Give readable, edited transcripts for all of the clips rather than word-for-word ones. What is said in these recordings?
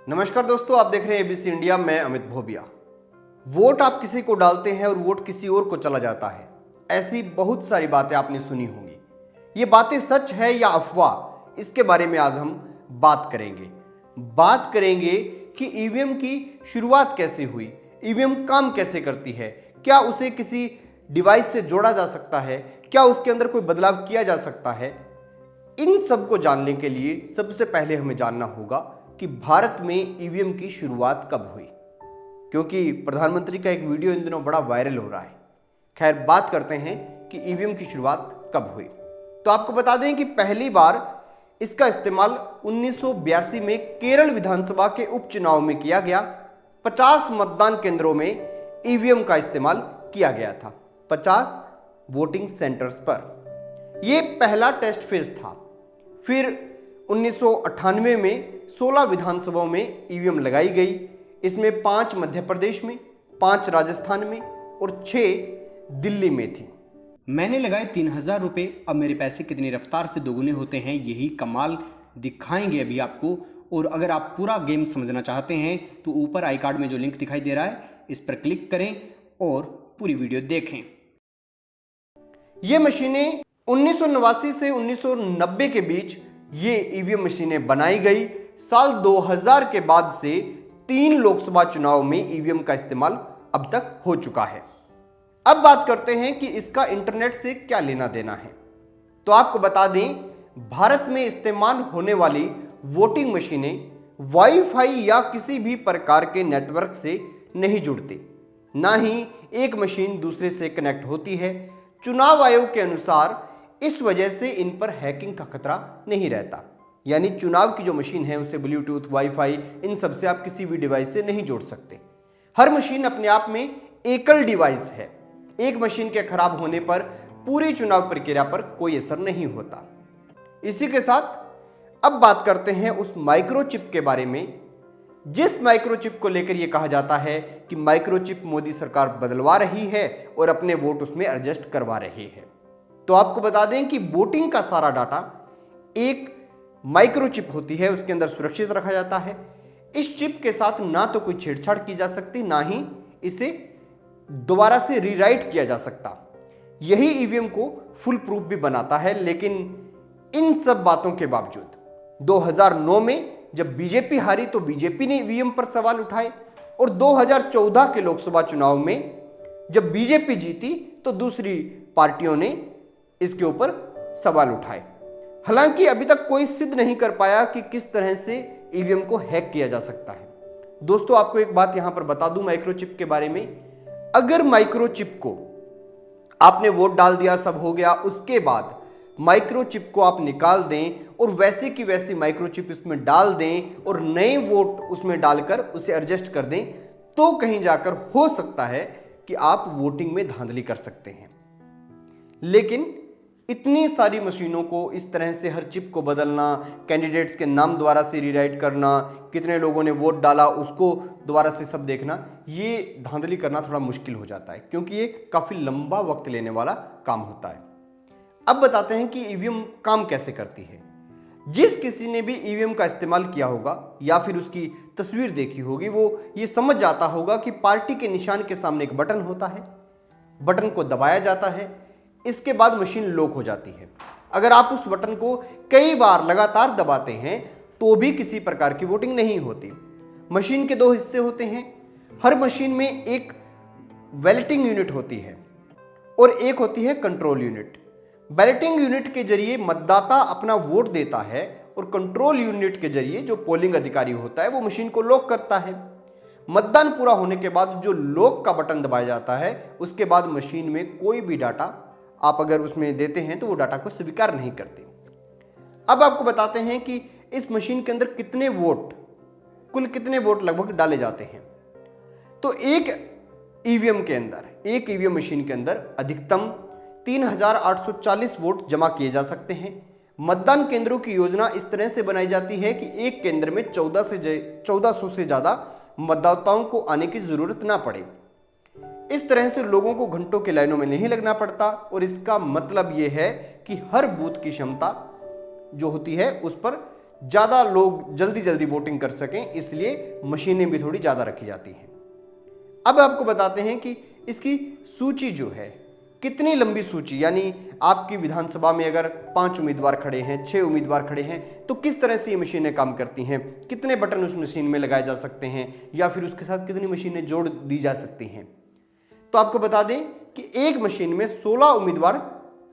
नमस्कार दोस्तों, आप देख रहे हैं एबीसी इंडिया। मैं अमित भोबिया। वोट आप किसी को डालते हैं और वोट किसी और को चला जाता है। ऐसी बहुत सारी बातें आपने सुनी होंगी। ये बातें सच है या अफवाह, इसके बारे में आज हम बात करेंगे कि ईवीएम की शुरुआत कैसे हुई, ईवीएम काम कैसे करती है, क्या उसे किसी डिवाइस से जोड़ा जा सकता है, क्या उसके अंदर कोई बदलाव किया जा सकता है। इन सब को जानने के लिए सबसे पहले हमें जानना होगा कि भारत में ईवीएम की शुरुआत कब हुई, क्योंकि प्रधानमंत्री का एक वीडियो इन दिनों बड़ा वायरल हो रहा है। खैर, बात करते हैं कि ईवीएम की शुरुआत कब हुई। तो आपको बता दें कि पहली बार इसका इस्तेमाल 1982 में केरल विधानसभा के उपचुनाव में किया गया। 50 मतदान केंद्रों में ईवीएम का इस्तेमाल किया गया था, 50 वोटिंग सेंटर्स पर। यह पहला टेस्ट फेज था। फिर 1998 में 16 विधानसभाओं में ईवीएम लगाई गई। इसमें 5 मध्य प्रदेश में, 5 राजस्थान में और 6 दिल्ली में थी। मैंने लगाए 3000 रुपये, अब मेरे पैसे कितनी रफ्तार से दोगुने होते हैं, यही कमाल दिखाएंगे अभी आपको। और अगर आप पूरा गेम समझना चाहते हैं तो ऊपर आई कार्ड में जो लिंक दिखाई दे रहा है, इस पर क्लिक करें और पूरी वीडियो देखें। ये मशीनें 1989 से 1990 के बीच ये ईवीएम मशीनें बनाई गई। साल 2000 के बाद से 3 लोकसभा चुनाव में ईवीएम का इस्तेमाल अब तक हो चुका है। अब बात करते हैं कि इसका इंटरनेट से क्या लेना देना है। तो आपको बता दें, भारत में इस्तेमाल होने वाली वोटिंग मशीनें वाईफाई या किसी भी प्रकार के नेटवर्क से नहीं जुड़ती, ना ही एक मशीन दूसरे से कनेक्ट होती है। चुनाव आयोग के अनुसार इस वजह से इन पर हैकिंग का खतरा नहीं रहता। यानी चुनाव की जो मशीन है उसे ब्लूटूथ, वाईफाई, इन सब से आप किसी भी डिवाइस से नहीं जोड़ सकते। हर मशीन अपने आप में एकल डिवाइस है। एक मशीन के खराब होने पर पूरी चुनाव प्रक्रिया पर कोई असर नहीं होता। इसी के साथ अब बात करते हैं उस माइक्रोचिप के बारे में, जिस माइक्रोचिप को लेकर यह कहा जाता है कि माइक्रोचिप मोदी सरकार बदलवा रही है और अपने वोट उसमें एडजस्ट करवा रही है। तो आपको बता दें कि वोटिंग का सारा डाटा एक माइक्रोचिप होती है, उसके अंदर सुरक्षित रखा जाता है। इस चिप के साथ ना तो कोई छेड़छाड़ की जा सकती, ना ही इसे दोबारा से रीराइट किया जा सकता। यही ईवीएम को फुल प्रूफ भी बनाता है। लेकिन इन सब बातों के बावजूद 2009 में जब बीजेपी हारी तो बीजेपी ने ईवीएम पर सवाल उठाए, और 2014 के लोकसभा चुनाव में जब बीजेपी जीती तो दूसरी पार्टियों ने इसके ऊपर सवाल उठाए। हालांकि अभी तक कोई सिद्ध नहीं कर पाया कि किस तरह से ईवीएम को हैक किया जा सकता है। दोस्तों, आपको एक बात यहां पर बता दूं माइक्रोचिप के बारे में। अगर माइक्रोचिप को आपने वोट डाल दिया, सब हो गया, उसके बाद माइक्रोचिप को आप निकाल दें और वैसे की वैसी माइक्रोचिप इसमें डाल दें और नए वोट उसमें डालकर उसे एडजस्ट कर दें, तो कहीं जाकर हो सकता है कि आप वोटिंग में धांधली कर सकते हैं। लेकिन इतनी सारी मशीनों को इस तरह से हर चिप को बदलना, कैंडिडेट्स के नाम दोबारा से रीराइट करना, कितने लोगों ने वोट डाला उसको दोबारा से सब देखना, ये धांधली करना थोड़ा मुश्किल हो जाता है, क्योंकि ये काफ़ी लंबा वक्त लेने वाला काम होता है। अब बताते हैं कि ईवीएम काम कैसे करती है। जिस किसी ने भी ईवीएम का इस्तेमाल किया होगा या फिर उसकी तस्वीर देखी होगी, वो ये समझ जाता होगा कि पार्टी के निशान के सामने एक बटन होता है, बटन को दबाया जाता है, इसके बाद मशीन लॉक हो जाती है। अगर आप उस बटन को कई बार लगातार दबाते हैं तो भी किसी प्रकार की वोटिंग नहीं होती। मशीन के 2 हिस्से होते हैं। हर मशीन में एक बैलेटिंग यूनिट होती है और एक होती है कंट्रोल यूनिट। बैलेटिंग यूनिट के जरिए मतदाता अपना वोट देता है और कंट्रोल यूनिट के जरिए जो पोलिंग अधिकारी होता है वो मशीन को लॉक करता है। मतदान पूरा होने के बाद जो लॉक का बटन दबाया जाता है, उसके बाद मशीन में कोई भी डाटा आप अगर उसमें देते हैं तो वो डाटा को स्वीकार नहीं करती। अब आपको बताते हैं कि इस मशीन के अंदर कितने वोट, कुल कितने वोट लगभग डाले जाते हैं। तो एक ईवीएम के अंदर, एक ईवीएम मशीन के अंदर अधिकतम 3840 वोट जमा किए जा सकते हैं। मतदान केंद्रों की योजना इस तरह से बनाई जाती है कि एक केंद्र में 1400 से ज्यादा मतदाताओं को आने की जरूरत ना पड़े। इस तरह से लोगों को घंटों के लाइनों में नहीं लगना पड़ता, और इसका मतलब यह है कि हर बूथ की क्षमता जो होती है उस पर ज़्यादा लोग जल्दी जल्दी वोटिंग कर सकें, इसलिए मशीनें भी थोड़ी ज़्यादा रखी जाती हैं। अब आपको बताते हैं कि इसकी सूची जो है कितनी लंबी सूची, यानी आपकी विधानसभा में अगर 5 उम्मीदवार खड़े हैं, 6 उम्मीदवार खड़े हैं, तो किस तरह से ये मशीनें काम करती हैं, कितने बटन उस मशीन में लगाए जा सकते हैं या फिर उसके साथ कितनी मशीनें जोड़ दी जा सकती हैं। तो आपको बता दें कि एक मशीन में 16 उम्मीदवार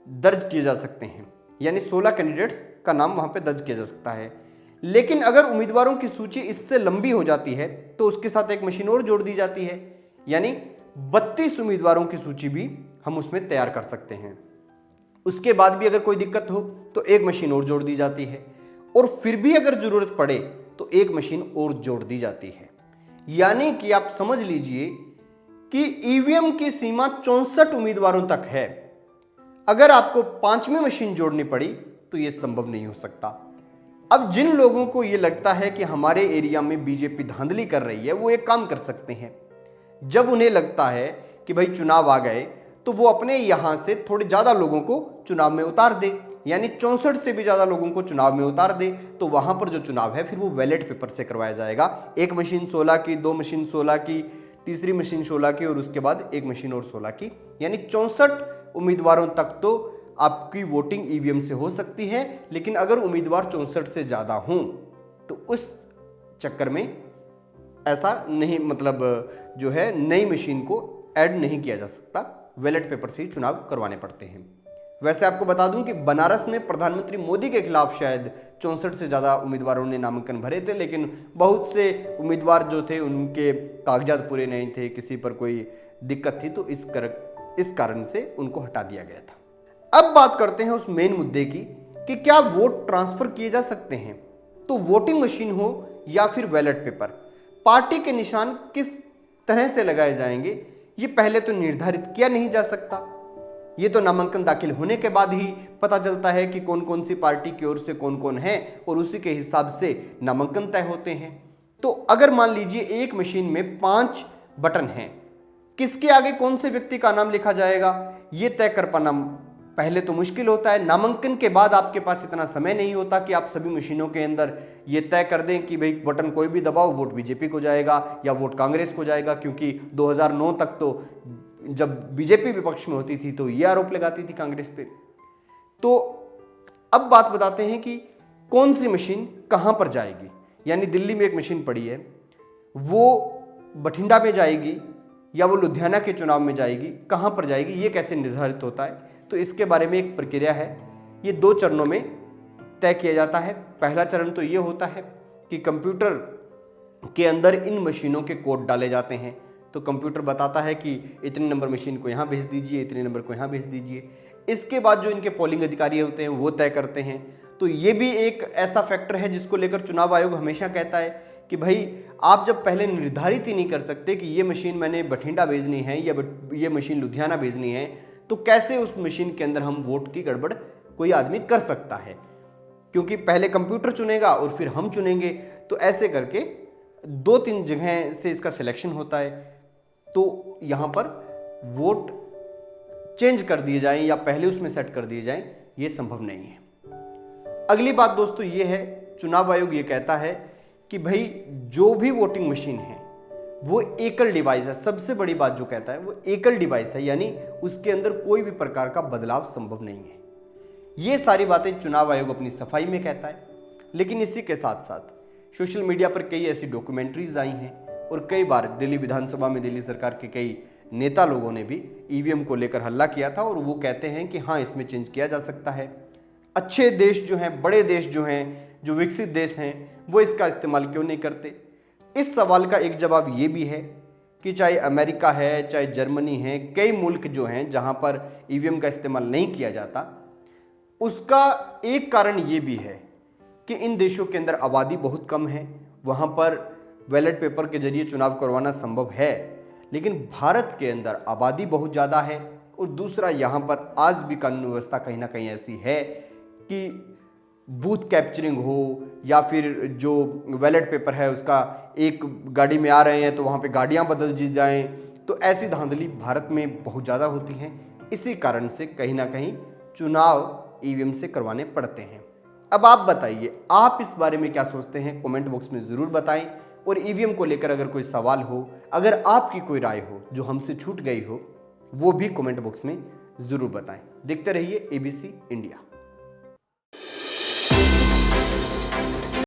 दर्ज किए जा सकते हैं, यानी 16 कैंडिडेट्स का नाम वहां पे दर्ज किया जा सकता है। लेकिन अगर उम्मीदवारों की सूची इससे लंबी हो जाती है तो उसके साथ एक मशीन और जोड़ दी जाती है, यानी 32 उम्मीदवारों की सूची भी हम उसमें तैयार कर सकते हैं। उसके बाद भी अगर कोई दिक्कत हो तो एक मशीन और जोड़ दी जाती है, और फिर भी अगर जरूरत पड़े तो एक मशीन और जोड़ दी जाती है। यानी कि आप समझ लीजिए कि ईवीएम की सीमा 64 उम्मीदवारों तक है। अगर आपको 5वीं मशीन जोड़नी पड़ी तो यह संभव नहीं हो सकता। अब जिन लोगों को यह लगता है कि हमारे एरिया में बीजेपी धांधली कर रही है, वो एक काम कर सकते हैं। जब उन्हें लगता है कि भाई चुनाव आ गए तो वो अपने यहां से थोड़े ज्यादा लोगों को चुनाव में उतार दे, यानी 64 से भी ज्यादा लोगों को चुनाव में उतार दे, तो वहां पर जो चुनाव है फिर वो बैलेट पेपर से करवाया जाएगा। एक मशीन 16 की, 2 मशीन 16 की, तीसरी मशीन 16 की और उसके बाद एक मशीन और 16 की, यानी 64 उम्मीदवारों तक तो आपकी वोटिंग ईवीएम से हो सकती है। लेकिन अगर उम्मीदवार 64 से ज्यादा हों तो उस चक्कर में ऐसा नहीं, मतलब जो है नई मशीन को ऐड नहीं किया जा सकता, बैलेट पेपर से ही चुनाव करवाने पड़ते हैं। वैसे आपको बता दूं कि बनारस में प्रधानमंत्री मोदी के खिलाफ शायद 64 से ज़्यादा उम्मीदवारों ने नामांकन भरे थे, लेकिन बहुत से उम्मीदवार जो थे उनके कागजात पूरे नहीं थे, किसी पर कोई दिक्कत थी, तो इस कारण से उनको हटा दिया गया था। अब बात करते हैं उस मेन मुद्दे की कि क्या वोट ट्रांसफर किए जा सकते हैं। तो वोटिंग मशीन हो या फिर बैलेट पेपर, पार्टी के निशान किस तरह से लगाए जाएंगे ये पहले तो निर्धारित किया नहीं जा सकता। ये तो नामांकन दाखिल होने के बाद ही पता चलता है कि कौन कौन सी पार्टी की ओर से कौन कौन है, और उसी के हिसाब से नामांकन तय होते हैं। तो अगर मान लीजिए एक मशीन में 5 बटन हैं, किसके आगे कौन से व्यक्ति का नाम लिखा जाएगा ये तय कर पाना पहले तो मुश्किल होता है। नामांकन के बाद आपके पास इतना समय नहीं होता कि आप सभी मशीनों के अंदर ये तय कर दें कि भाई बटन कोई भी दबाओ वोट बीजेपी को जाएगा या वोट कांग्रेस को जाएगा, क्योंकि 2009 तक तो जब बीजेपी विपक्ष में होती थी तो ये आरोप लगाती थी कांग्रेस पे। तो अब बात बताते हैं कि कौन सी मशीन कहां पर जाएगी। यानी दिल्ली में एक मशीन पड़ी है, वो बठिंडा में जाएगी या वो लुधियाना के चुनाव में जाएगी, कहां पर जाएगी ये कैसे निर्धारित होता है। तो इसके बारे में एक प्रक्रिया है, ये 2 चरणों में तय किया जाता है। पहला चरण तो ये होता है कि कंप्यूटर के अंदर इन मशीनों के कोड डाले जाते हैं, तो कंप्यूटर बताता है कि इतने नंबर मशीन को यहाँ भेज दीजिए, इतने नंबर को यहाँ भेज दीजिए। इसके बाद जो इनके पोलिंग अधिकारी होते हैं वो तय करते हैं। तो ये भी एक ऐसा फैक्टर है जिसको लेकर चुनाव आयोग हमेशा कहता है कि भाई आप जब पहले निर्धारित ही नहीं कर सकते कि ये मशीन मैंने बठिंडा भेजनी है या ये मशीन लुधियाना भेजनी है, तो कैसे उस मशीन के अंदर हम वोट की गड़बड़ कोई आदमी कर सकता है, क्योंकि पहले कंप्यूटर चुनेगा और फिर हम चुनेंगे। तो ऐसे करके 2-3 जगह से इसका सिलेक्शन होता है। तो यहाँ पर वोट चेंज कर दिए जाएं या पहले उसमें सेट कर दिए जाएं, ये संभव नहीं है। अगली बात दोस्तों ये है, चुनाव आयोग ये कहता है कि भाई जो भी वोटिंग मशीन है वो एकल डिवाइस है। सबसे बड़ी बात जो कहता है वो एकल डिवाइस है, यानी उसके अंदर कोई भी प्रकार का बदलाव संभव नहीं है। ये सारी बातें चुनाव आयोग अपनी सफाई में कहता है। लेकिन इसी के साथ साथ सोशल मीडिया पर कई ऐसी डॉक्यूमेंट्रीज आई हैं और कई बार दिल्ली विधानसभा में दिल्ली सरकार के कई नेता लोगों ने भी ईवीएम को लेकर हल्ला किया था, और वो कहते हैं कि हाँ इसमें चेंज किया जा सकता है। अच्छे देश जो हैं, बड़े देश जो हैं, जो विकसित देश हैं, वो इसका इस्तेमाल क्यों नहीं करते। इस सवाल का एक जवाब ये भी है कि चाहे अमेरिका है, चाहे जर्मनी है, कई मुल्क जो हैं जहां पर ईवीएम का इस्तेमाल नहीं किया जाता, उसका एक कारण ये भी है कि इन देशों के अंदर आबादी बहुत कम है, वहां पर बैलेट पेपर के जरिए चुनाव करवाना संभव है। लेकिन भारत के अंदर आबादी बहुत ज़्यादा है, और दूसरा यहाँ पर आज भी कानून व्यवस्था कहीं ना कहीं ऐसी है कि बूथ कैप्चरिंग हो या फिर जो बैलेट पेपर है उसका एक गाड़ी में आ रहे हैं तो वहाँ पे गाड़ियाँ बदल दी जाएं, तो ऐसी धांधली भारत में बहुत ज़्यादा होती हैं। इसी कारण से कहीं ना कहीं चुनाव ईवीएम से करवाने पड़ते हैं। अब आप बताइए, आप इस बारे में क्या सोचते हैं, कमेंट बॉक्स में जरूर बताएं। और ईवीएम को लेकर अगर कोई सवाल हो, अगर आपकी कोई राय हो जो हमसे छूट गई हो, वो भी कमेंट बॉक्स में जरूर बताएं। देखते रहिए ABC इंडिया।